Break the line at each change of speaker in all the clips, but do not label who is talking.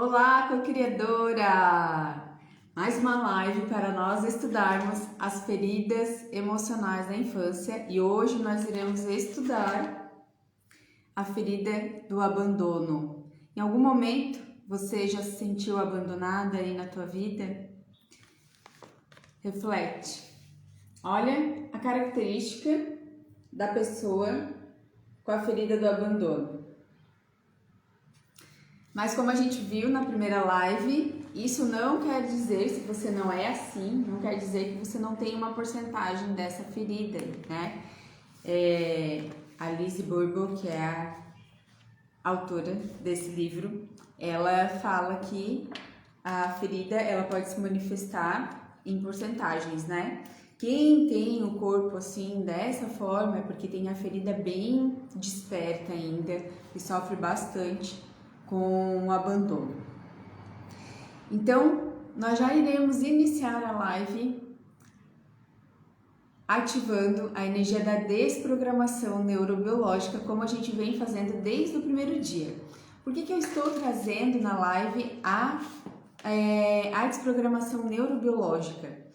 Olá, co-criadora! Mais uma live para nós estudarmos as feridas emocionais da infância e hoje nós iremos estudar a ferida do abandono. Em algum momento você já se sentiu abandonada aí na tua vida? Reflete. Olha a característica da pessoa com a ferida do abandono. Mas como a gente viu na primeira live, isso não quer dizer, se você não é assim, não quer dizer que você não tem uma porcentagem dessa ferida, né? A Lise Bourbeau, que é a autora desse livro, ela fala que a ferida ela pode se manifestar em porcentagens, né? Quem tem o corpo assim dessa forma é porque tem a ferida bem desperta ainda e sofre bastante com o abandono. Então, nós já iremos iniciar a live ativando a energia da desprogramação neurobiológica, como a gente vem fazendo desde o primeiro dia. Por que eu estou trazendo na live a desprogramação neurobiológica?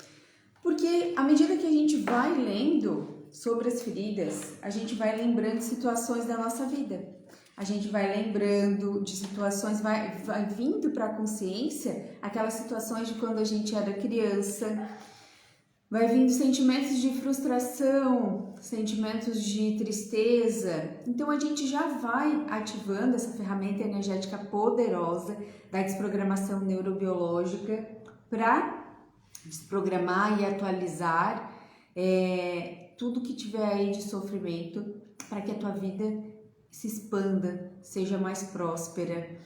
Porque à medida que a gente vai lendo sobre as feridas, a gente vai lembrando situações da nossa vida. A gente vai lembrando de situações, vai vindo para a consciência aquelas situações de quando a gente era criança, vai vindo sentimentos de frustração, sentimentos de tristeza. Então a gente já vai ativando essa ferramenta energética poderosa da desprogramação neurobiológica para desprogramar e atualizar tudo que tiver aí de sofrimento para que a tua vida se expanda, seja mais próspera,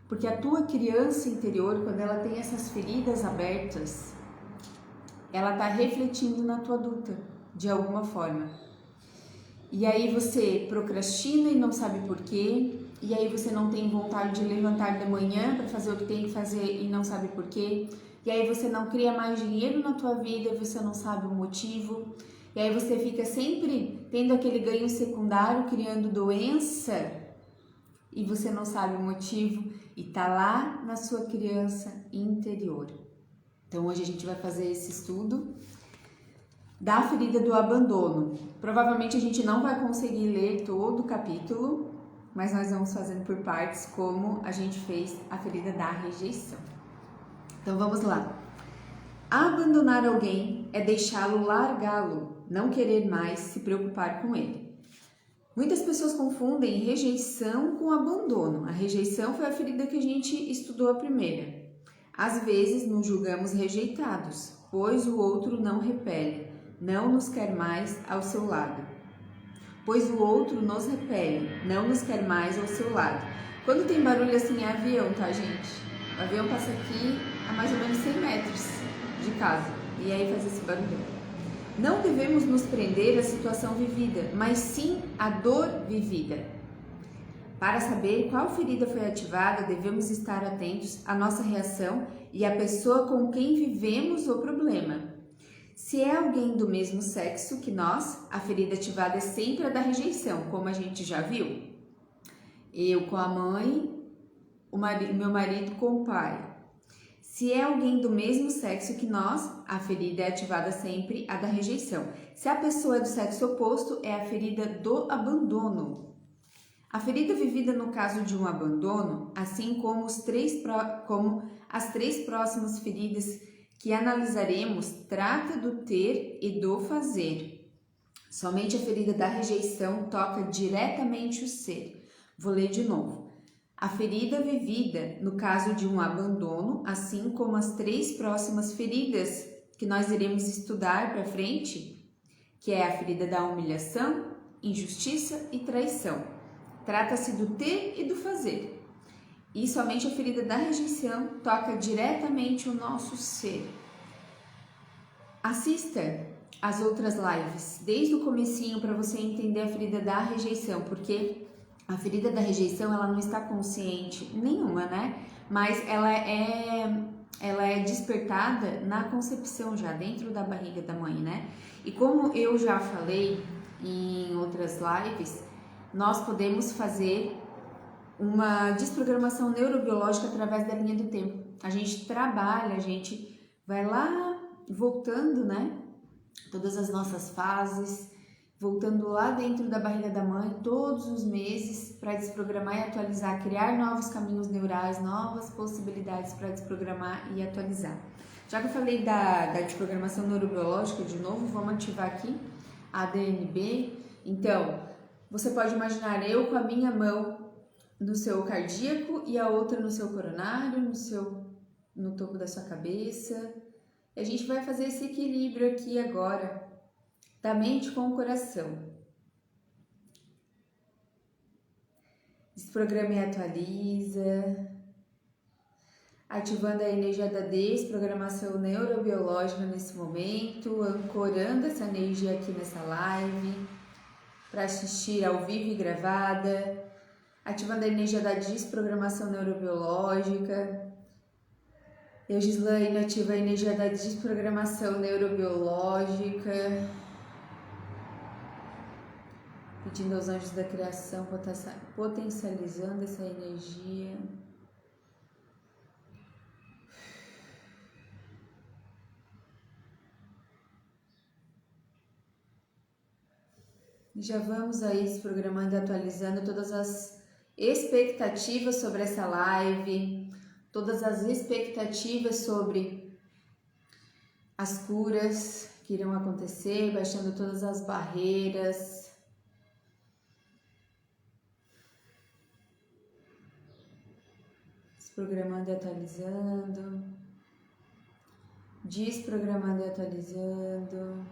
porque a tua criança interior, quando ela tem essas feridas abertas, ela está refletindo na tua adulta, de alguma forma. E aí você procrastina e não sabe por quê, e aí você não tem vontade de levantar de manhã para fazer o que tem que fazer e não sabe por quê, e aí você não cria mais dinheiro na tua vida e você não sabe o motivo. E aí você fica sempre tendo aquele ganho secundário, criando doença e você não sabe o motivo e tá lá na sua criança interior. Então hoje a gente vai fazer esse estudo da ferida do abandono. Provavelmente a gente não vai conseguir ler todo o capítulo, mas nós vamos fazendo por partes como a gente fez a ferida da rejeição. Então vamos lá. Abandonar alguém é deixá-lo largá-lo, não querer mais se preocupar com ele. Muitas pessoas confundem rejeição com abandono. A rejeição foi a ferida que a gente estudou a primeira. Às vezes nos julgamos rejeitados, pois o outro não repele, não nos quer mais ao seu lado. Pois o outro nos repele, não nos quer mais ao seu lado. Quando tem barulho assim é avião, tá, gente? O avião passa aqui a mais ou menos 100 metros de casa e aí faz esse barulho. Não devemos nos prender à situação vivida, mas sim à dor vivida. Para saber qual ferida foi ativada, devemos estar atentos à nossa reação e à pessoa com quem vivemos o problema. Se é alguém do mesmo sexo que nós, a ferida ativada é sempre a da rejeição, como a gente já viu. Eu com a mãe, meu marido com o pai. Se é alguém do mesmo sexo que nós, a ferida é ativada sempre a da rejeição. Se a pessoa é do sexo oposto, é a ferida do abandono. A ferida vivida no caso de um abandono, assim como as três próximas feridas que analisaremos, trata do ter e do fazer. Somente a ferida da rejeição toca diretamente o ser. Vou ler de novo. A ferida vivida no caso de um abandono, assim como as três próximas feridas que nós iremos estudar para frente, que é a ferida da humilhação, injustiça e traição. Trata-se do ter e do fazer. E somente a ferida da rejeição toca diretamente o nosso ser. Assista as outras lives desde o comecinho para você entender a ferida da rejeição, porque a ferida da rejeição, ela não está consciente nenhuma, né? Mas ela é despertada na concepção já, dentro da barriga da mãe, né? E como eu já falei em outras lives, nós podemos fazer uma desprogramação neurobiológica através da linha do tempo. A gente trabalha, a gente vai lá voltando, né? Todas as nossas fases, voltando lá dentro da barriga da mãe todos os meses para desprogramar e atualizar, criar novos caminhos neurais, novas possibilidades para desprogramar e atualizar. Já que eu falei da desprogramação neurobiológica, de novo, vamos ativar aqui a DNB. Então, você pode imaginar eu com a minha mão no seu cardíaco e a outra no seu coronário, no topo da sua cabeça. E a gente vai fazer esse equilíbrio aqui agora, da mente com o coração. Desprograma e atualiza, ativando a energia da desprogramação neurobiológica nesse momento, ancorando essa energia aqui nessa live, para assistir ao vivo e gravada, ativando a energia da desprogramação neurobiológica. Eu, Gislaine, ativa a energia da desprogramação neurobiológica, pedindo aos anjos da criação, potencializando essa energia. E já vamos aí desprogramando e atualizando todas as expectativas sobre essa live, todas as expectativas sobre as curas que irão acontecer, baixando todas as barreiras. Desprogramando e atualizando. Desprogramando e atualizando.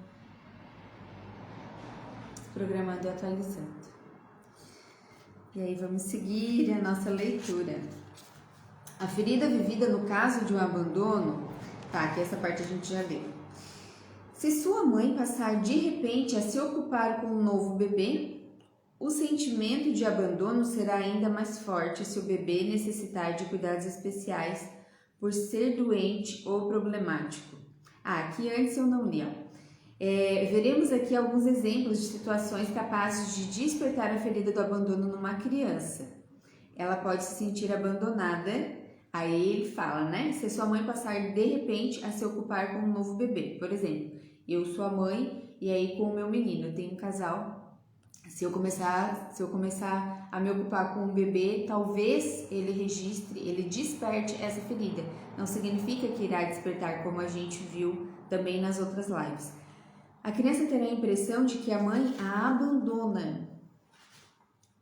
Desprogramando e atualizando. E aí vamos seguir a nossa leitura. A ferida vivida no caso de um abandono, tá, aqui essa parte a gente já leu. Se sua mãe passar de repente a se ocupar com um novo bebê, o sentimento de abandono será ainda mais forte se o bebê necessitar de cuidados especiais por ser doente ou problemático. Aqui antes eu não li, ó. Veremos aqui alguns exemplos de situações capazes de despertar a ferida do abandono numa criança. Ela pode se sentir abandonada. Aí ele fala, né? Se sua mãe passar de repente a se ocupar com um novo bebê. Por exemplo, eu sou a mãe e aí com o meu menino, eu tenho um casal. Se eu começar a me ocupar com um bebê, talvez ele desperte essa ferida. Não significa que irá despertar, como a gente viu também nas outras lives. A criança terá a impressão de que a mãe a abandona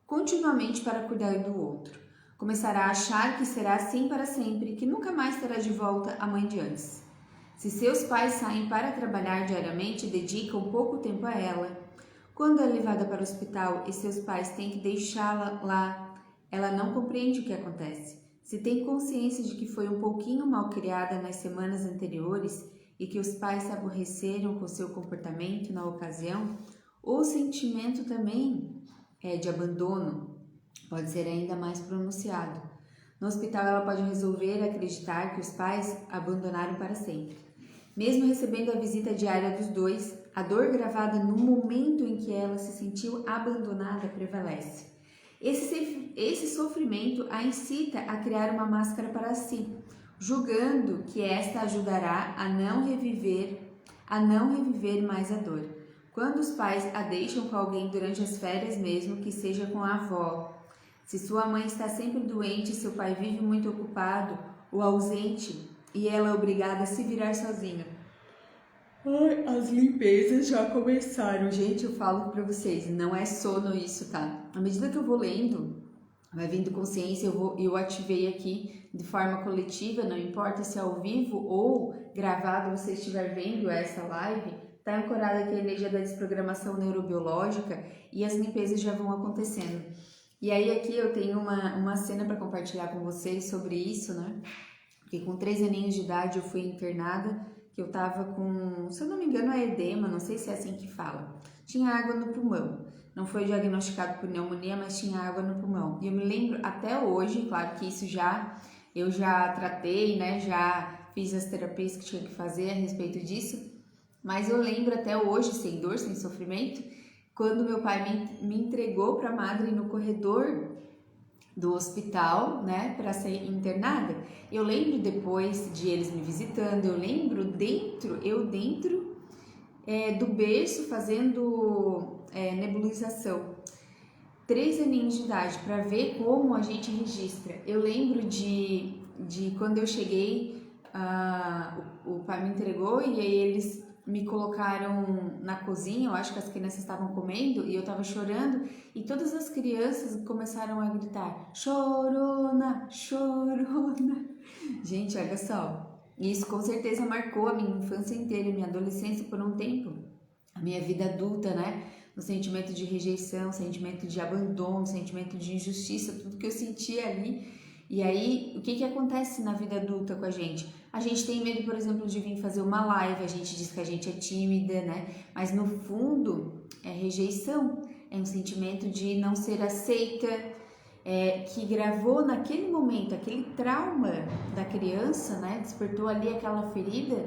continuamente para cuidar do outro. Começará a achar que será assim para sempre, que nunca mais terá de volta a mãe de antes. Se seus pais saem para trabalhar diariamente e dedicam pouco tempo a ela, quando é levada para o hospital e seus pais têm que deixá-la lá, ela não compreende o que acontece. Se tem consciência de que foi um pouquinho mal criada nas semanas anteriores e que os pais se aborreceram com seu comportamento na ocasião, o sentimento também de abandono pode ser ainda mais pronunciado. No hospital, ela pode resolver acreditar que os pais abandonaram para sempre. Mesmo recebendo a visita diária dos dois, a dor gravada no momento em que ela se sentiu abandonada prevalece. Esse sofrimento a incita a criar uma máscara para si, julgando que esta ajudará a não reviver mais a dor. Quando os pais a deixam com alguém durante as férias, mesmo que seja com a avó, se sua mãe está sempre doente, seu pai vive muito ocupado ou ausente e ela é obrigada a se virar sozinha. Ai, as limpezas já começaram. Gente, eu falo pra vocês, não é sono isso, tá? À medida que eu vou lendo, vai vindo consciência, eu ativei aqui de forma coletiva, não importa se é ao vivo ou gravado, você estiver vendo essa live, tá ancorada aqui a energia da desprogramação neurobiológica e as limpezas já vão acontecendo. E aí aqui eu tenho uma cena para compartilhar com vocês sobre isso, né? Porque com 3 aninhos de idade eu fui internada, que eu tava com, se eu não me engano, é edema, não sei se é assim que fala. Tinha água no pulmão. Não foi diagnosticado por pneumonia, mas tinha água no pulmão. E eu me lembro até hoje, claro que isso eu já tratei, né? Já fiz as terapias que tinha que fazer a respeito disso. Mas eu lembro até hoje, sem dor, sem sofrimento, quando meu pai me entregou para a madre no corredor do hospital, né, para ser internada. Eu lembro depois de eles me visitando, eu lembro dentro do berço fazendo nebulização. 3 aninhos de idade, para ver como a gente registra. Eu lembro de quando eu cheguei, o pai me entregou e aí eles me colocaram na cozinha, eu acho que as crianças estavam comendo e eu tava chorando e todas as crianças começaram a gritar: chorona, chorona. Gente, olha só, isso com certeza marcou a minha infância inteira, a minha adolescência por um tempo, a minha vida adulta, né? No sentimento de rejeição, sentimento de abandono, sentimento de injustiça, tudo que eu sentia ali. E aí, o que acontece na vida adulta com a gente? A gente tem medo, por exemplo, de vir fazer uma live, a gente diz que a gente é tímida, né? Mas no fundo, é rejeição, é um sentimento de não ser aceita, que gravou naquele momento, aquele trauma da criança, né? Despertou ali aquela ferida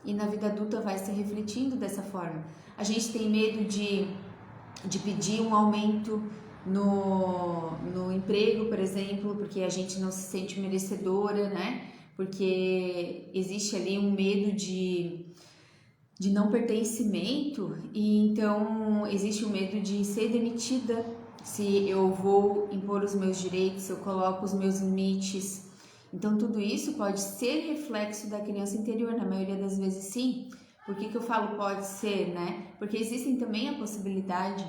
e na vida adulta vai se refletindo dessa forma. A gente tem medo de pedir um aumento no emprego, por exemplo, porque a gente não se sente merecedora, né? Porque existe ali um medo de não pertencimento e então existe o medo de ser demitida se eu vou impor os meus direitos, se eu coloco os meus limites. Então tudo isso pode ser reflexo da criança interior, na maioria das vezes sim. Por que eu falo pode ser, né? Porque existem também a possibilidade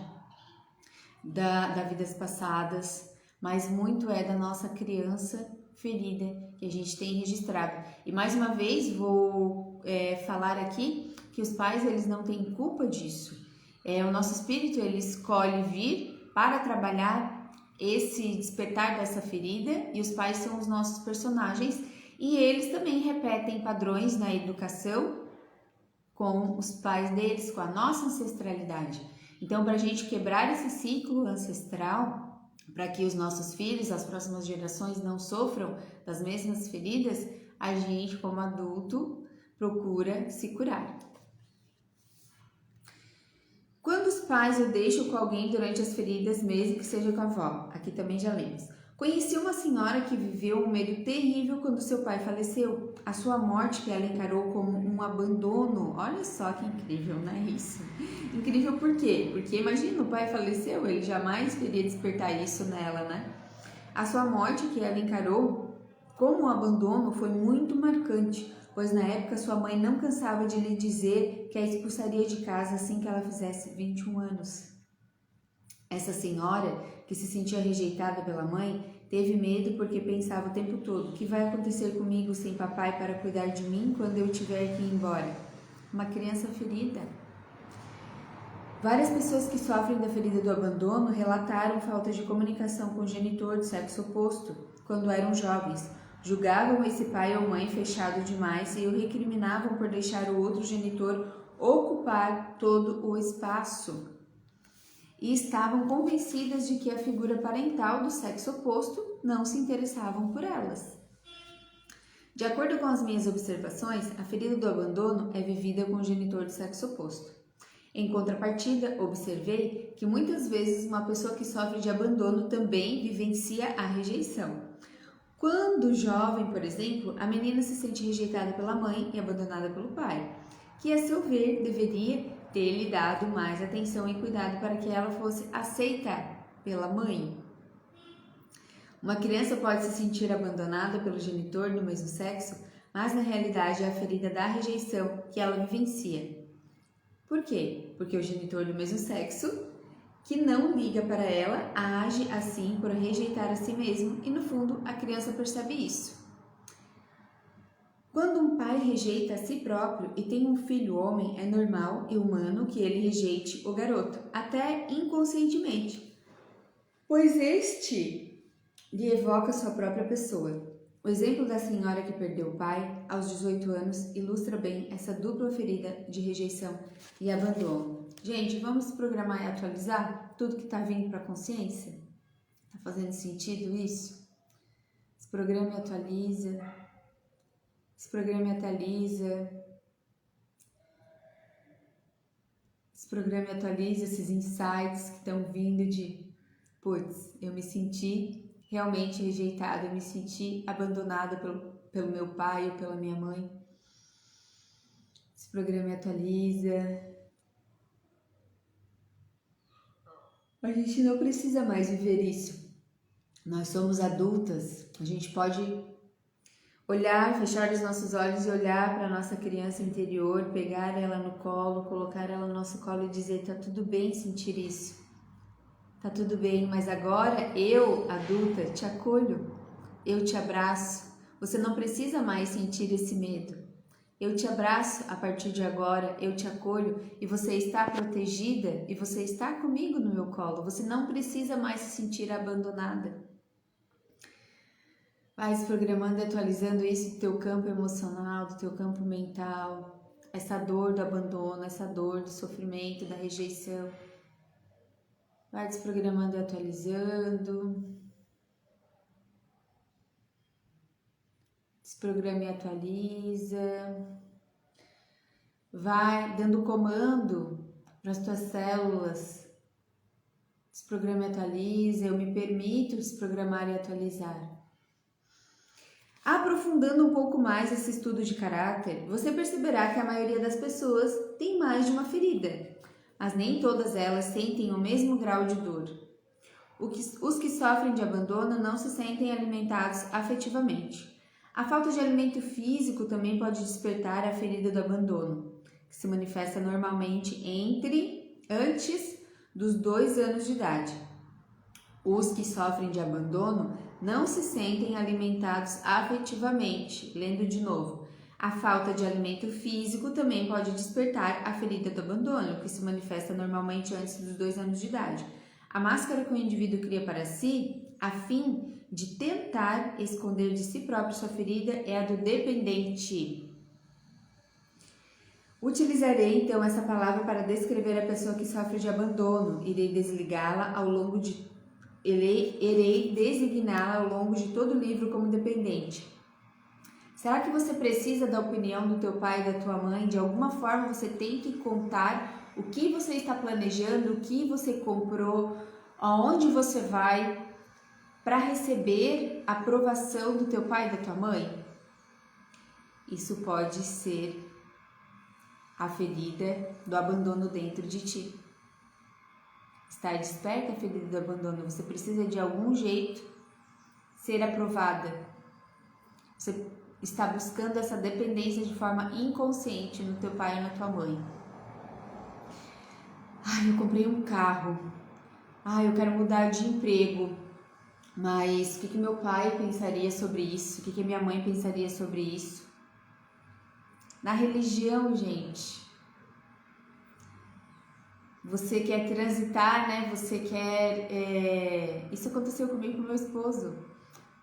da vidas passadas, mas muito é da nossa criança ferida que a gente tem registrado. E mais uma vez vou falar aqui que os pais eles não têm culpa disso. O nosso espírito ele escolhe vir para trabalhar esse despertar dessa ferida e os pais são os nossos personagens e eles também repetem padrões na educação com os pais deles, com a nossa ancestralidade. Então, para a gente quebrar esse ciclo ancestral, para que os nossos filhos, as próximas gerações não sofram das mesmas feridas, a gente, como adulto, procura se curar. Quando os pais o deixam com alguém durante as feridas, mesmo que seja com a avó, aqui também já lemos. Conheci uma senhora que viveu um medo terrível quando seu pai faleceu. A sua morte que ela encarou como um abandono. Olha só que incrível, não é isso? Incrível por quê? Porque imagina, o pai faleceu, ele jamais queria despertar isso nela, né? A sua morte que ela encarou como um abandono foi muito marcante, pois na época sua mãe não cansava de lhe dizer que a expulsaria de casa assim que ela fizesse 21 anos. Essa senhora, que se sentia rejeitada pela mãe, teve medo porque pensava o tempo todo: o que vai acontecer comigo sem papai para cuidar de mim quando eu tiver que ir embora? Uma criança ferida. Várias pessoas que sofrem da ferida do abandono relataram falta de comunicação com o genitor do sexo oposto quando eram jovens. Julgavam esse pai ou mãe fechado demais e o recriminavam por deixar o outro genitor ocupar todo o espaço. E estavam convencidas de que a figura parental do sexo oposto não se interessavam por elas. De acordo com as minhas observações, a ferida do abandono é vivida com o genitor do sexo oposto. Em contrapartida, observei que muitas vezes uma pessoa que sofre de abandono também vivencia a rejeição. Quando jovem, por exemplo, a menina se sente rejeitada pela mãe e abandonada pelo pai, que a seu ver deveria ter lhe dado mais atenção e cuidado para que ela fosse aceita pela mãe. Uma criança pode se sentir abandonada pelo genitor do mesmo sexo, mas na realidade é a ferida da rejeição que ela vivencia. Por quê? Porque o genitor do mesmo sexo, que não liga para ela, age assim por rejeitar a si mesmo e no fundo a criança percebe isso. Quando um pai rejeita a si próprio e tem um filho homem, é normal e humano que ele rejeite o garoto, até inconscientemente, pois este lhe evoca sua própria pessoa. O exemplo da senhora que perdeu o pai aos 18 anos ilustra bem essa dupla ferida de rejeição e abandono. Gente, vamos se programar e atualizar tudo que está vindo para a consciência? Está fazendo sentido isso? Se programa e atualiza. Esse programa atualiza esses insights que estão vindo de, putz, eu me senti realmente rejeitada, eu me senti abandonada pelo meu pai ou pela minha mãe. Desprograma e atualiza. A gente não precisa mais viver isso. Nós somos adultas, a gente pode olhar, fechar os nossos olhos e olhar para a nossa criança interior, pegar ela no colo, colocar ela no nosso colo e dizer: tá tudo bem sentir isso, tá tudo bem, mas agora eu, adulta, te acolho, eu te abraço, você não precisa mais sentir esse medo. Eu te abraço a partir de agora, eu te acolho e você está protegida e você está comigo no meu colo. Você não precisa mais se sentir abandonada. Vai se programando e atualizando isso do teu campo emocional, do teu campo mental, essa dor do abandono, essa dor do sofrimento, da rejeição. Vai desprogramando e atualizando. Desprograma e atualiza. Vai dando comando para as tuas células. Desprograma e atualiza. Eu me permito desprogramar e atualizar. Aprofundando um pouco mais esse estudo de caráter, você perceberá que a maioria das pessoas tem mais de uma ferida, mas nem todas elas sentem o mesmo grau de dor. Os que sofrem de abandono não se sentem alimentados afetivamente. A falta de alimento físico também pode despertar a ferida do abandono, que se manifesta normalmente antes dos 2 anos de idade. Os que sofrem de abandono não se sentem alimentados afetivamente. Lendo de novo. A falta de alimento físico também pode despertar a ferida do abandono, que se manifesta normalmente antes dos 2 anos de idade. A máscara que o indivíduo cria para si, a fim de tentar esconder de si próprio sua ferida, é a do dependente. Utilizarei então essa palavra para descrever a pessoa que sofre de abandono. Irei designá-la ao longo de todo o livro como dependente. Será que você precisa da opinião do teu pai e da tua mãe? De alguma forma você tem que contar o que você está planejando, o que você comprou, aonde você vai, para receber a aprovação do teu pai e da tua mãe? Isso pode ser a ferida do abandono dentro de ti. Estar desperta a ferida do abandono. Você precisa de algum jeito ser aprovada. Você está buscando essa dependência de forma inconsciente no teu pai e na tua mãe. Eu comprei um carro. Eu quero mudar de emprego. Mas o que meu pai pensaria sobre isso? O que minha mãe pensaria sobre isso? Na religião, gente, você quer transitar, né? Você quer... Isso aconteceu comigo com meu esposo.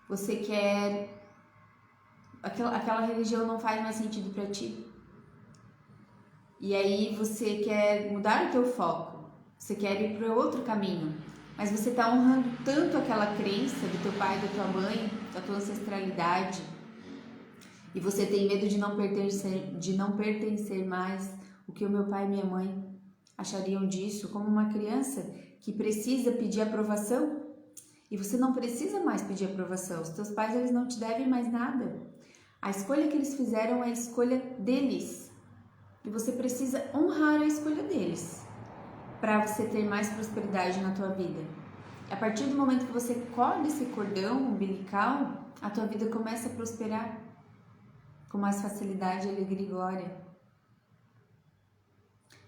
Você quer... Aquela religião não faz mais sentido para ti. E aí você quer mudar o teu foco. Você quer ir para outro caminho. Mas você está honrando tanto aquela crença do teu pai, da tua mãe, da tua ancestralidade. E você tem medo de não pertencer mais. O que o meu pai e minha mãe achariam disso? Como uma criança que precisa pedir aprovação. E você não precisa mais pedir aprovação. Os teus pais, eles não te devem mais nada. A escolha que eles fizeram é a escolha deles. E você precisa honrar a escolha deles para você ter mais prosperidade na tua vida. A partir do momento que você corta esse cordão umbilical, a tua vida começa a prosperar com mais facilidade, alegria e glória.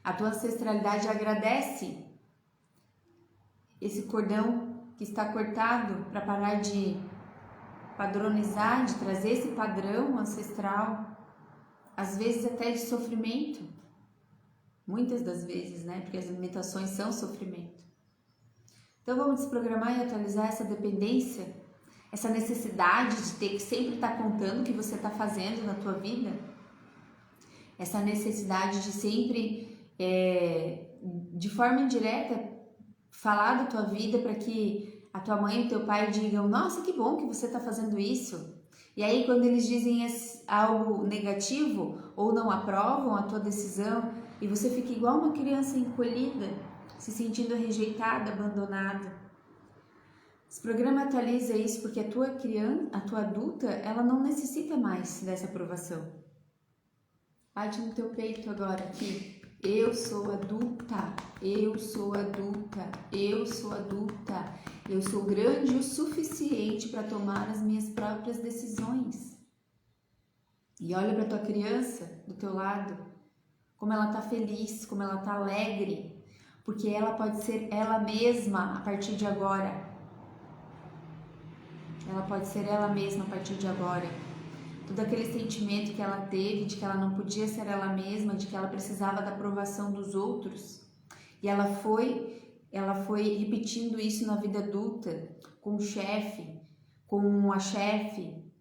A tua ancestralidade agradece esse cordão que está cortado para parar de padronizar, de trazer esse padrão ancestral, às vezes até de sofrimento, muitas das vezes, né? Porque as limitações são sofrimento. Então vamos desprogramar e atualizar essa dependência, essa necessidade de ter que sempre estar contando o que você está fazendo na tua vida, essa necessidade de sempre, de forma indireta, falar da tua vida para que a tua mãe e o teu pai digam: nossa, que bom que você está fazendo isso. E aí quando eles dizem algo negativo ou não aprovam a tua decisão, e você fica igual uma criança encolhida, se sentindo rejeitada, abandonada. Esse programa atualiza isso porque a tua criança, a tua adulta, ela não necessita mais dessa aprovação. Bate no teu peito agora aqui. Eu sou adulta, eu sou adulta, eu sou adulta. Eu sou grande o suficiente para tomar as minhas próprias decisões. E olha para tua criança do teu lado, como ela tá feliz, como ela tá alegre, porque ela pode ser ela mesma a partir de agora. Ela pode ser ela mesma a partir de agora. Todo aquele sentimento que ela teve de que ela não podia ser ela mesma, de que ela precisava da aprovação dos outros, e ela foi repetindo isso na vida adulta, com o chefe, com a chefe,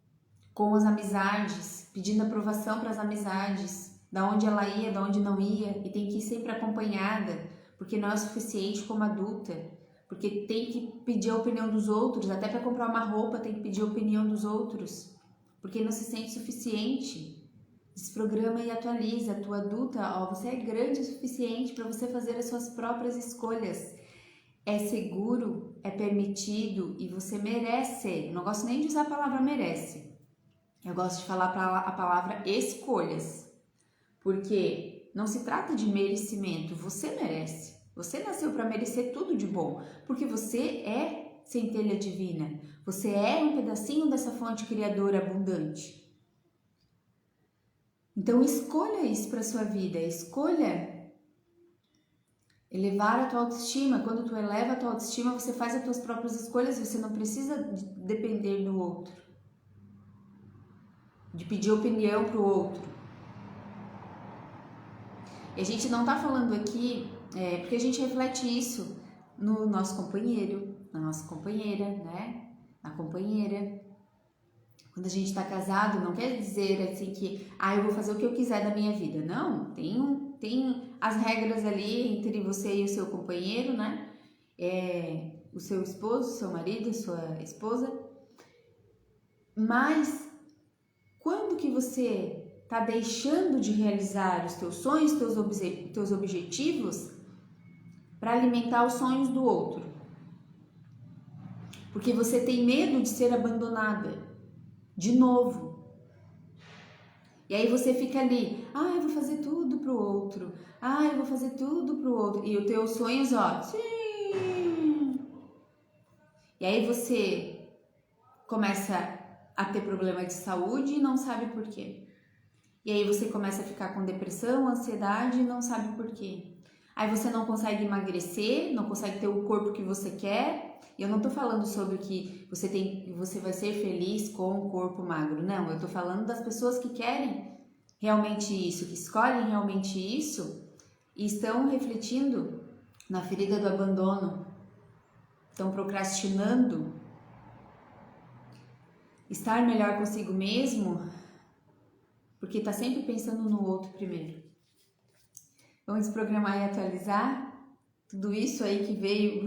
com as amizades, pedindo aprovação para as amizades, da onde ela ia, da onde não ia, e tem que ir sempre acompanhada, porque não é o suficiente como adulta, porque tem que pedir a opinião dos outros, até para comprar uma roupa tem que pedir a opinião dos outros, porque não se sente suficiente. Desprograma e atualiza. A tua adulta, você é grande o suficiente para você fazer as suas próprias escolhas. É seguro, é permitido e você merece. Não gosto nem de usar a palavra merece. Eu gosto de falar a palavra escolhas, porque não se trata de merecimento, você merece. Você nasceu para merecer tudo de bom, porque você é centelha divina, você é um pedacinho dessa fonte criadora abundante. Então escolha isso para sua vida, escolha elevar a tua autoestima. Quando tu eleva a tua autoestima, você faz as tuas próprias escolhas, você não precisa depender do outro, de pedir opinião para o outro. E a gente não tá falando aqui, porque a gente reflete isso no nosso companheiro, na nossa companheira, né? Na companheira. Quando a gente tá casado, não quer dizer assim que, eu vou fazer o que eu quiser da minha vida. Não, tem as regras ali entre você e o seu companheiro, né? O seu esposo, seu marido, sua esposa. Mas quando que você tá deixando de realizar os teus sonhos, teus objetivos para alimentar os sonhos do outro? Porque você tem medo de ser abandonada de novo. E aí você fica ali, eu vou fazer tudo pro outro. Eu vou fazer tudo pro outro. E os teus sonhos, sim. E aí você começa a ter problema de saúde e não sabe por quê. E aí você começa a ficar com depressão, ansiedade e não sabe por quê. Aí você não consegue emagrecer, não consegue ter o corpo que você quer. E eu não tô falando sobre que você vai ser feliz com o corpo magro. Não, eu tô falando das pessoas que querem realmente isso, que escolhem realmente isso e estão refletindo na ferida do abandono, estão procrastinando. Estar melhor consigo mesmo, porque tá sempre pensando no outro primeiro. Vamos desprogramar e atualizar tudo isso aí que veio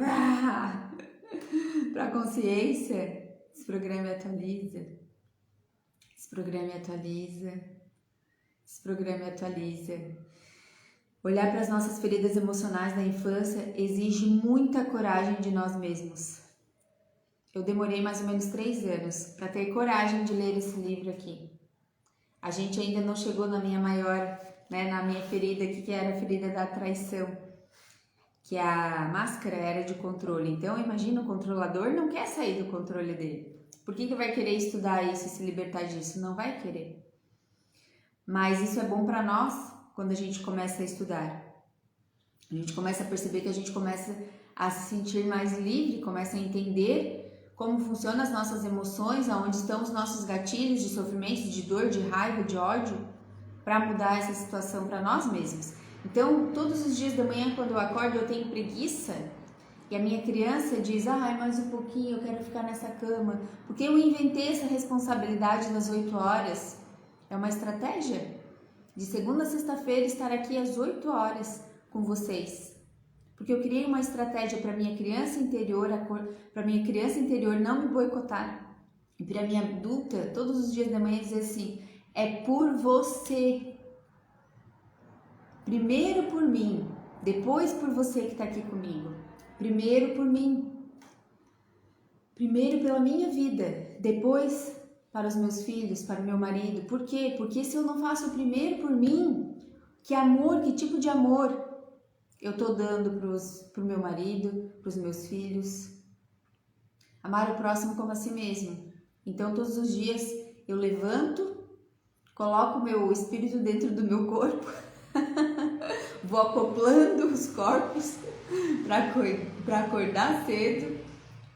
para a consciência. Desprograma e atualiza. Desprograma e atualiza. Desprograma e atualiza. Olhar para as nossas feridas emocionais da infância exige muita coragem de nós mesmos. Eu demorei mais ou menos 3 anos para ter coragem de ler esse livro aqui. A gente ainda não chegou na minha maior, na minha ferida aqui, que era a ferida da traição, que a máscara era de controle. Então, imagina, o controlador não quer sair do controle dele. Por que vai querer estudar isso e se libertar disso? Não vai querer. Mas isso é bom para nós quando a gente começa a estudar. A gente começa a perceber que a gente começa a se sentir mais livre, começa a entender como funcionam as nossas emoções, aonde estão os nossos gatilhos de sofrimento, de dor, de raiva, de ódio, para mudar essa situação para nós mesmos. Então, todos os dias da manhã, quando eu acordo, eu tenho preguiça e a minha criança diz, mais um pouquinho, eu quero ficar nessa cama, porque eu inventei essa responsabilidade das 8 horas. É uma estratégia de segunda a sexta-feira estar aqui às 8 horas com vocês. Porque eu criei uma estratégia para minha criança interior, não me boicotar. E para minha adulta, todos os dias da manhã, dizer assim, é por você. Primeiro por mim, depois por você que está aqui comigo. Primeiro por mim. Primeiro pela minha vida, depois para os meus filhos, para o meu marido. Por quê? Porque se eu não faço o primeiro por mim, que amor, que tipo de amor eu estou dando pro meu marido, para os meus filhos? Amar o próximo como a si mesmo. Então todos os dias eu levanto, coloco o meu espírito dentro do meu corpo, vou acoplando os corpos para acordar cedo,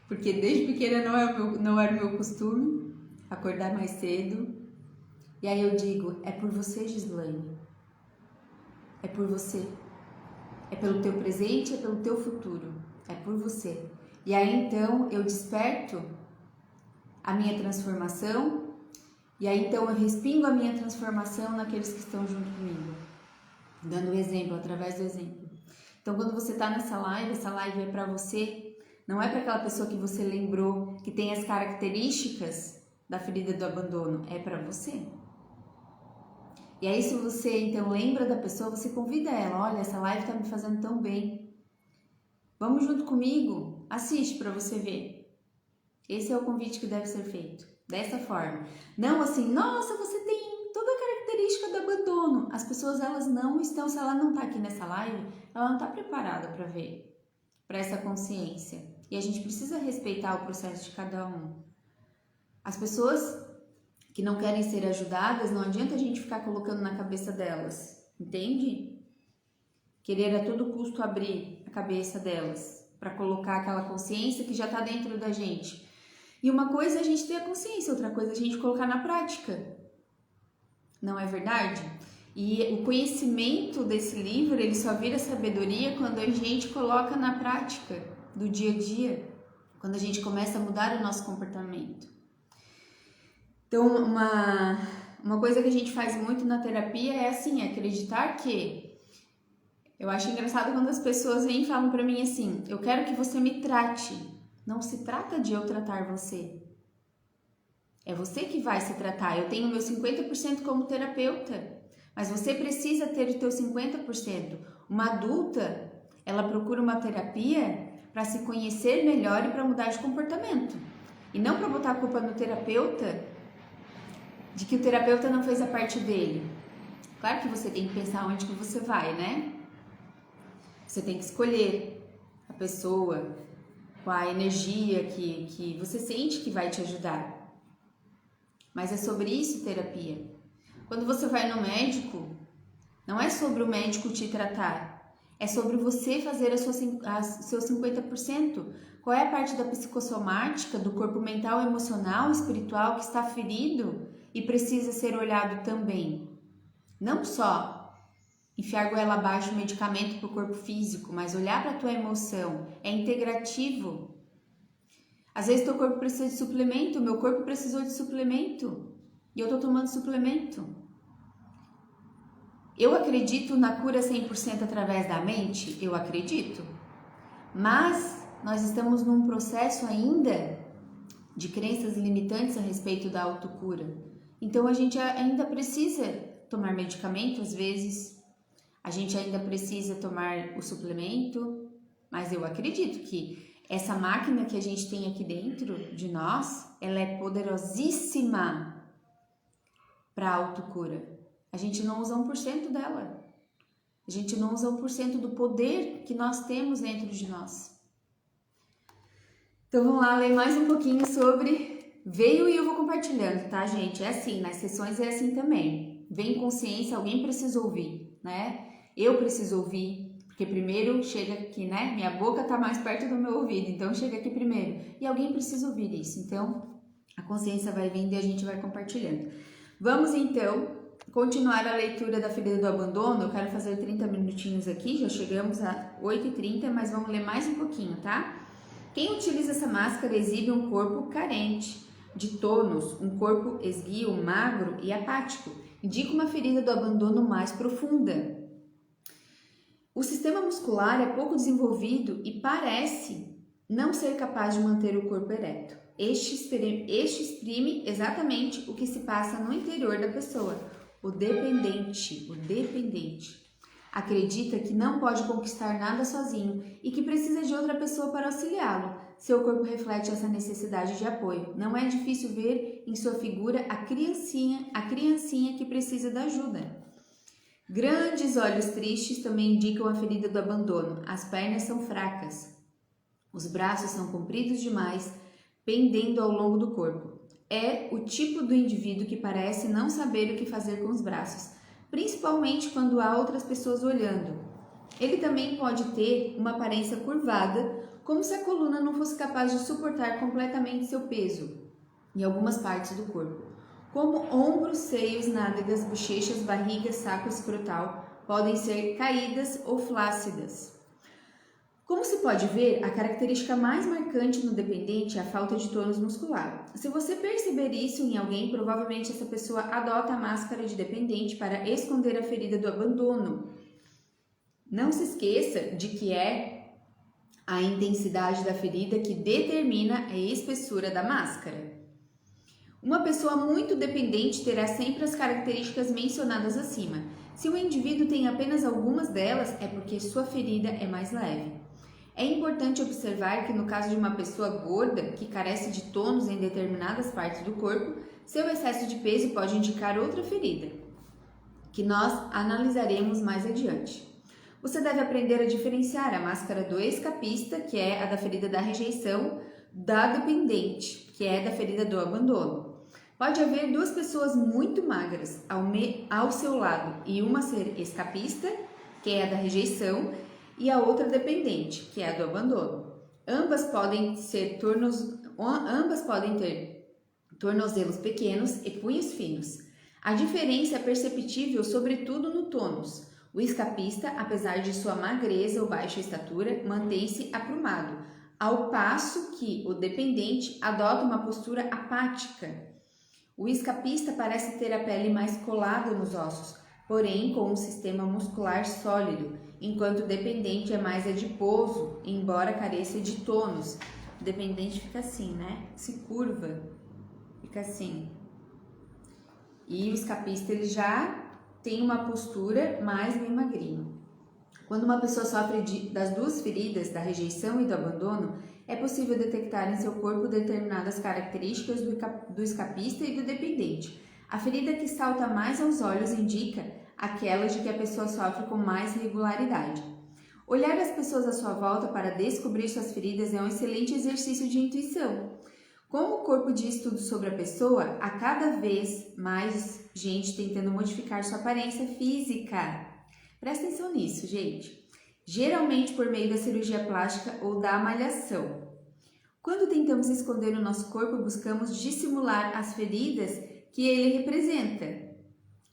porque desde pequena não era o meu costume acordar mais cedo. E aí eu digo, é por você, Gislaine, é por você, é pelo teu presente, é pelo teu futuro, é por você. E aí então eu desperto a minha transformação, e aí então eu respingo a minha transformação naqueles que estão junto comigo, dando o exemplo, através do exemplo. Então quando você está nessa live, essa live é para você, não é para aquela pessoa que você lembrou, que tem as características da ferida do abandono, é para você. E aí se você então lembra da pessoa, você convida ela, olha, essa live está me fazendo tão bem, vamos junto comigo, assiste para você ver. Esse é o convite que deve ser feito, dessa forma. Não assim, nossa, você tem toda a característica do abandono. As pessoas, elas não estão, se ela não está aqui nessa live, ela não está preparada para ver, para essa consciência. E a gente precisa respeitar o processo de cada um. As pessoas que não querem ser ajudadas, não adianta a gente ficar colocando na cabeça delas, entende? Querer a todo custo abrir a cabeça delas para colocar aquela consciência que já está dentro da gente. E uma coisa é a gente ter a consciência, outra coisa é a gente colocar na prática. Não é verdade? E o conhecimento desse livro, ele só vira sabedoria quando a gente coloca na prática do dia a dia, quando a gente começa a mudar o nosso comportamento. Então, uma coisa que a gente faz muito na terapia é assim, acreditar que... Eu acho engraçado quando as pessoas vêm e falam pra mim assim, eu quero que você me trate. Não se trata de eu tratar você. É você que vai se tratar. Eu tenho meu 50% como terapeuta, mas você precisa ter o teu 50%. Uma adulta, ela procura uma terapia para se conhecer melhor e para mudar de comportamento. E não para botar a culpa no terapeuta, de que o terapeuta não fez a parte dele. Claro que você tem que pensar onde que você vai, né? Você tem que escolher a pessoa com a energia que você sente que vai te ajudar. Mas é sobre isso terapia. Quando você vai no médico, não é sobre o médico te tratar, é sobre você fazer seu 50%. Qual é a parte da psicossomática, do corpo mental, emocional, espiritual que está ferido e precisa ser olhado também? Não só enfiar goela abaixo o medicamento para o corpo físico, mas olhar para a tua emoção. É integrativo. Às vezes teu corpo precisa de suplemento, meu corpo precisou de suplemento e eu estou tomando suplemento. Eu acredito na cura 100% através da mente? Eu acredito. Mas nós estamos num processo ainda de crenças limitantes a respeito da autocura. Então a gente ainda precisa tomar medicamento às vezes, a gente ainda precisa tomar o suplemento, mas eu acredito que essa máquina que a gente tem aqui dentro de nós, ela é poderosíssima para a autocura. A gente não usa 1% dela. A gente não usa 1% do poder que nós temos dentro de nós. Então vamos lá ler mais um pouquinho sobre... Veio e eu vou compartilhando, tá, gente? É assim, nas sessões é assim também. Vem consciência, alguém precisa ouvir, né? Eu preciso ouvir. Porque primeiro chega aqui, né? Minha boca tá mais perto do meu ouvido, então chega aqui primeiro. E alguém precisa ouvir isso. Então, a consciência vai vindo e a gente vai compartilhando. Vamos, então, continuar a leitura da ferida do abandono. Eu quero fazer 30 minutinhos aqui, já chegamos a 8h30, mas vamos ler mais um pouquinho, tá? Quem utiliza essa máscara exibe um corpo carente de tônus, um corpo esguio, magro e apático. Indica uma ferida do abandono mais profunda. O sistema muscular é pouco desenvolvido e parece não ser capaz de manter o corpo ereto. Este exprime exatamente o que se passa no interior da pessoa. O dependente acredita que não pode conquistar nada sozinho e que precisa de outra pessoa para auxiliá-lo. seu corpo reflete essa necessidade de apoio. Não é difícil ver em sua figura a criancinha que precisa da ajuda. Grandes olhos tristes também indicam a ferida do abandono. As pernas são fracas. Os braços são compridos demais, pendendo ao longo do corpo. É o tipo do indivíduo que parece não saber o que fazer com os braços, principalmente quando há outras pessoas olhando. Ele também pode ter uma aparência curvada, como se a coluna não fosse capaz de suportar completamente seu peso em algumas partes do corpo, como ombros, seios, nádegas, bochechas, barriga, saco escrotal, podem ser caídas ou flácidas. Como se pode ver, a característica mais marcante no dependente é a falta de tônus muscular. Se você perceber isso em alguém, provavelmente essa pessoa adota a máscara de dependente para esconder a ferida do abandono. Não se esqueça de que é a intensidade da ferida que determina a espessura da máscara. Uma pessoa muito dependente terá sempre as características mencionadas acima. Se o indivíduo tem apenas algumas delas, é porque sua ferida é mais leve. É importante observar que no caso de uma pessoa gorda, que carece de tônus em determinadas partes do corpo, seu excesso de peso pode indicar outra ferida, que nós analisaremos mais adiante. Você deve aprender a diferenciar a máscara do escapista, que é a da ferida da rejeição, da dependente, que é da ferida do abandono. Pode haver duas pessoas muito magras ao seu lado e uma ser escapista, que é a da rejeição, e a outra dependente, que é a do abandono. Ambas podem ter tornozelos pequenos e punhos finos. A diferença é perceptível sobretudo no tônus. O escapista, apesar de sua magreza ou baixa estatura, mantém-se aprumado, ao passo que o dependente adota uma postura apática. O escapista parece ter a pele mais colada nos ossos, porém com um sistema muscular sólido, enquanto o dependente é mais adiposo, embora careça de tônus. O dependente fica assim, né? Se curva, fica assim. E o escapista ele já tem uma postura mais bem magrinho. Quando uma pessoa sofre das duas feridas, da rejeição e do abandono, é possível detectar em seu corpo determinadas características do escapista e do dependente. A ferida que salta mais aos olhos indica aquela de que a pessoa sofre com mais regularidade. Olhar as pessoas à sua volta para descobrir suas feridas é um excelente exercício de intuição. Como o corpo diz tudo sobre a pessoa, há cada vez mais gente tentando modificar sua aparência física. Presta atenção nisso, gente. Geralmente por meio da cirurgia plástica ou da malhação. Quando tentamos esconder o nosso corpo, buscamos dissimular as feridas que ele representa.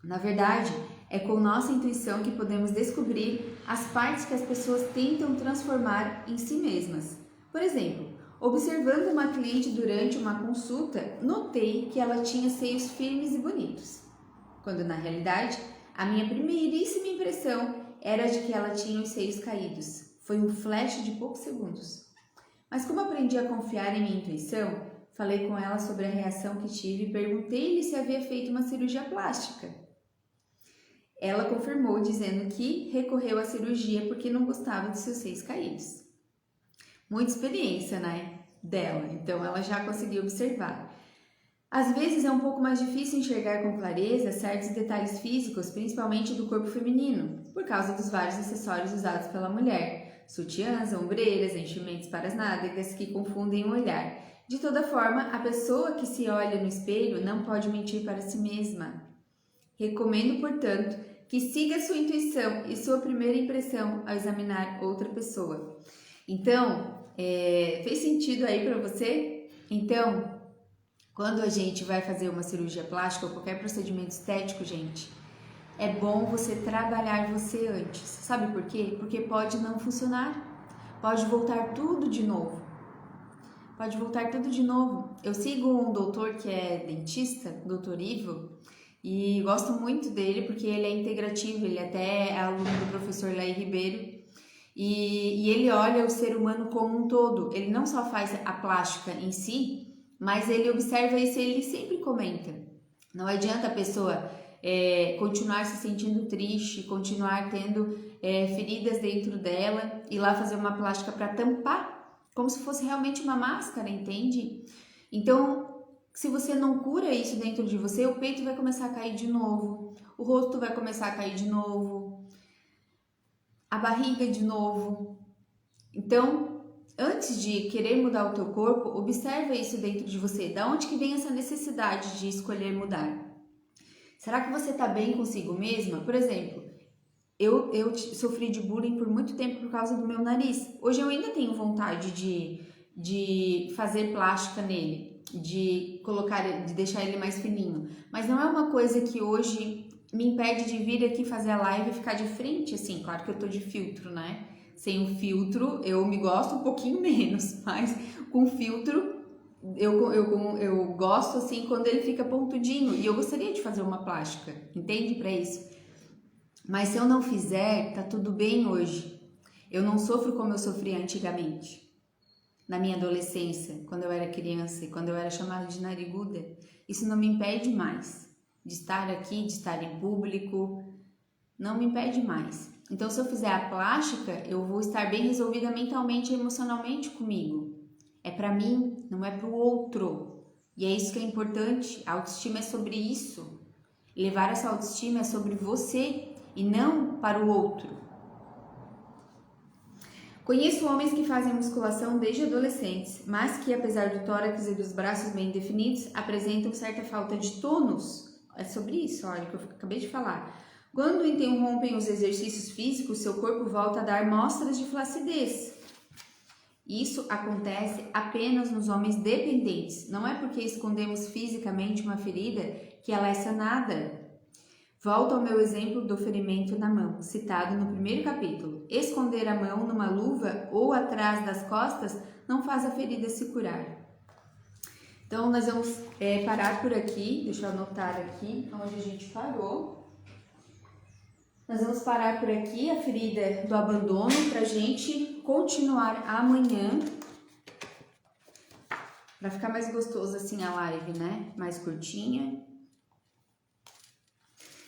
Na verdade, é com nossa intuição que podemos descobrir as partes que as pessoas tentam transformar em si mesmas. Por exemplo, observando uma cliente durante uma consulta, notei que ela tinha seios firmes e bonitos, quando na realidade a minha primeiríssima impressão era de que ela tinha os seios caídos. Foi um flash de poucos segundos. Mas como aprendi a confiar em minha intuição, falei com ela sobre a reação que tive e perguntei-lhe se havia feito uma cirurgia plástica. Ela confirmou, dizendo que recorreu à cirurgia porque não gostava de seus seios caídos. Muita experiência, né, dela, então ela já conseguiu observar. Às vezes é um pouco mais difícil enxergar com clareza certos detalhes físicos, principalmente do corpo feminino, por causa dos vários acessórios usados pela mulher, sutiãs, ombreiras, enchimentos para as nádegas, que confundem o olhar. De toda forma, a pessoa que se olha no espelho não pode mentir para si mesma. Recomendo, portanto, que siga sua intuição e sua primeira impressão ao examinar outra pessoa. Então, fez sentido aí para você? Então, quando a gente vai fazer uma cirurgia plástica ou qualquer procedimento estético, gente, é bom você trabalhar você antes. Sabe por quê? Porque pode não funcionar, pode voltar tudo de novo. Pode voltar tudo de novo. Eu sigo um doutor que é dentista, doutor Ivo, e gosto muito dele porque ele é integrativo, ele até é aluno do professor Laí Ribeiro. E ele olha o ser humano como um todo. Ele não só faz a plástica em si, mas ele observa isso e ele sempre comenta. Não adianta a pessoa continuar se sentindo triste, continuar tendo feridas dentro dela, e lá fazer uma plástica para tampar como se fosse realmente uma máscara, entende? Então, se você não cura isso dentro de você, o peito vai começar a cair de novo, o rosto vai começar a cair de novo, a barriga de novo. Então, antes de querer mudar o teu corpo, observa isso dentro de você. Da onde que vem essa necessidade de escolher mudar? Será que você tá bem consigo mesma? Por exemplo, eu sofri de bullying por muito tempo por causa do meu nariz. Hoje eu ainda tenho vontade de fazer plástica nele, de deixar ele mais fininho. Mas não é uma coisa que hoje me impede de vir aqui fazer a live e ficar de frente, assim. Claro que eu tô de filtro, né? Sem o filtro eu me gosto um pouquinho menos, mas com filtro eu gosto assim quando ele fica pontudinho. E eu gostaria de fazer uma plástica, entende? Para isso. Mas se eu não fizer, tá tudo bem hoje. Eu não sofro como eu sofria antigamente. Na minha adolescência, quando eu era criança e quando eu era chamada de nariguda. Isso não me impede mais de estar aqui, de estar em público. Não me impede mais. Então, se eu fizer a plástica, eu vou estar bem resolvida mentalmente e emocionalmente comigo. É pra mim, não é pro outro. E é isso que é importante. A autoestima é sobre isso. Levar essa autoestima é sobre você e não para o outro. Conheço homens que fazem musculação desde adolescentes, mas que, apesar do tórax e dos braços bem definidos, apresentam certa falta de tônus. É sobre isso, olha, que eu acabei de falar. Quando interrompem os exercícios físicos, seu corpo volta a dar mostras de flacidez. Isso acontece apenas nos homens dependentes. Não é porque escondemos fisicamente uma ferida que ela é sanada. Volto ao meu exemplo do ferimento na mão, citado no primeiro capítulo. Esconder a mão numa luva ou atrás das costas não faz a ferida se curar. Então, nós vamos parar por aqui. Deixa eu anotar aqui onde a gente parou. Nós vamos parar por aqui a ferida do abandono para a gente continuar amanhã. Para ficar mais gostoso assim a live, né? Mais curtinha.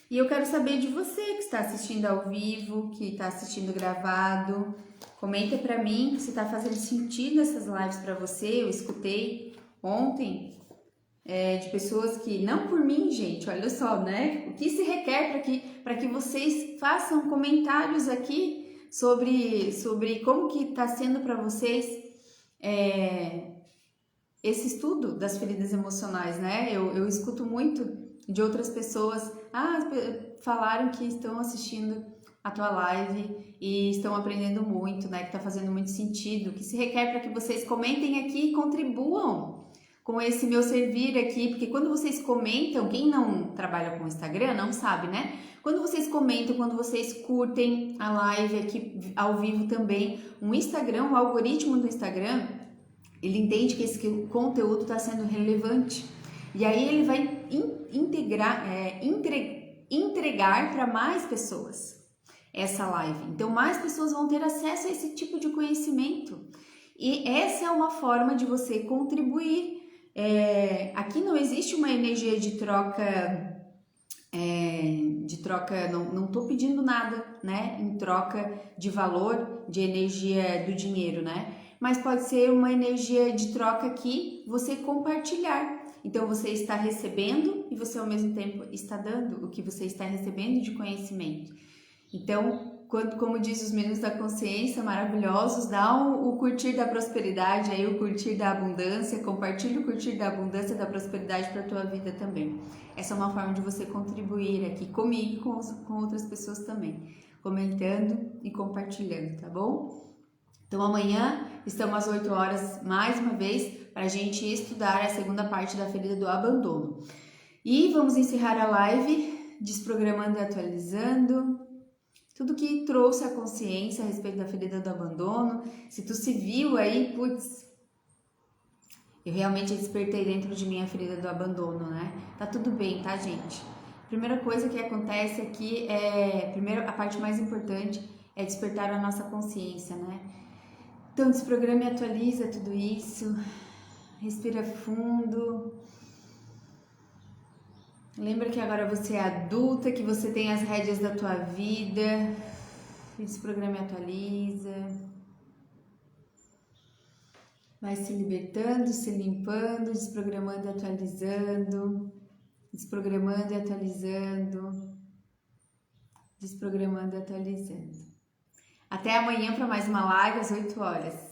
E eu quero saber de você que está assistindo ao vivo, que está assistindo gravado. Comenta para mim se está fazendo sentido essas lives para você. Eu escutei ontem de pessoas que, não por mim, gente, olha só, né? O que se requer para que vocês façam comentários aqui sobre como que está sendo para vocês esse estudo das feridas emocionais, né? Eu escuto muito de outras pessoas, falaram que estão assistindo a tua live e estão aprendendo muito, né? Que tá fazendo muito sentido. O que se requer para que vocês comentem aqui e contribuam com esse meu servir aqui, porque quando vocês comentam, quem não trabalha com Instagram não sabe, né? Quando vocês comentam, quando vocês curtem a live aqui ao vivo também, o algoritmo do Instagram, ele entende que esse conteúdo está sendo relevante. E aí ele vai entregar para mais pessoas essa live. Então mais pessoas vão ter acesso a esse tipo de conhecimento. E essa é uma forma de você contribuir. Aqui não existe uma energia de troca, não estou pedindo nada, né? Em troca de valor, de energia do dinheiro, né? Mas pode ser uma energia de troca que você compartilhar. Então, você está recebendo e você, ao mesmo tempo, está dando o que você está recebendo de conhecimento. Então, como diz os meninos da consciência, maravilhosos, dá o curtir da prosperidade, aí o curtir da abundância, compartilha o curtir da abundância e da prosperidade para a tua vida também. Essa é uma forma de você contribuir aqui comigo e com outras pessoas também, comentando e compartilhando, tá bom? Então, amanhã estamos às 8 horas, mais uma vez, para a gente estudar a segunda parte da ferida do abandono. E vamos encerrar a live desprogramando e atualizando. Tudo que trouxe a consciência a respeito da ferida do abandono. Se tu se viu aí, putz, eu realmente despertei dentro de mim a ferida do abandono, né? Tá tudo bem, tá, gente? Primeira coisa que acontece aqui a parte mais importante é despertar a nossa consciência, né? Então, desprograma e atualiza tudo isso. Respira fundo. Lembra que agora você é adulta, que você tem as rédeas da tua vida. Desprograma e atualiza. Vai se libertando, se limpando, desprogramando e atualizando. Desprogramando e atualizando. Desprogramando e atualizando. Até amanhã para mais uma live às 8 horas.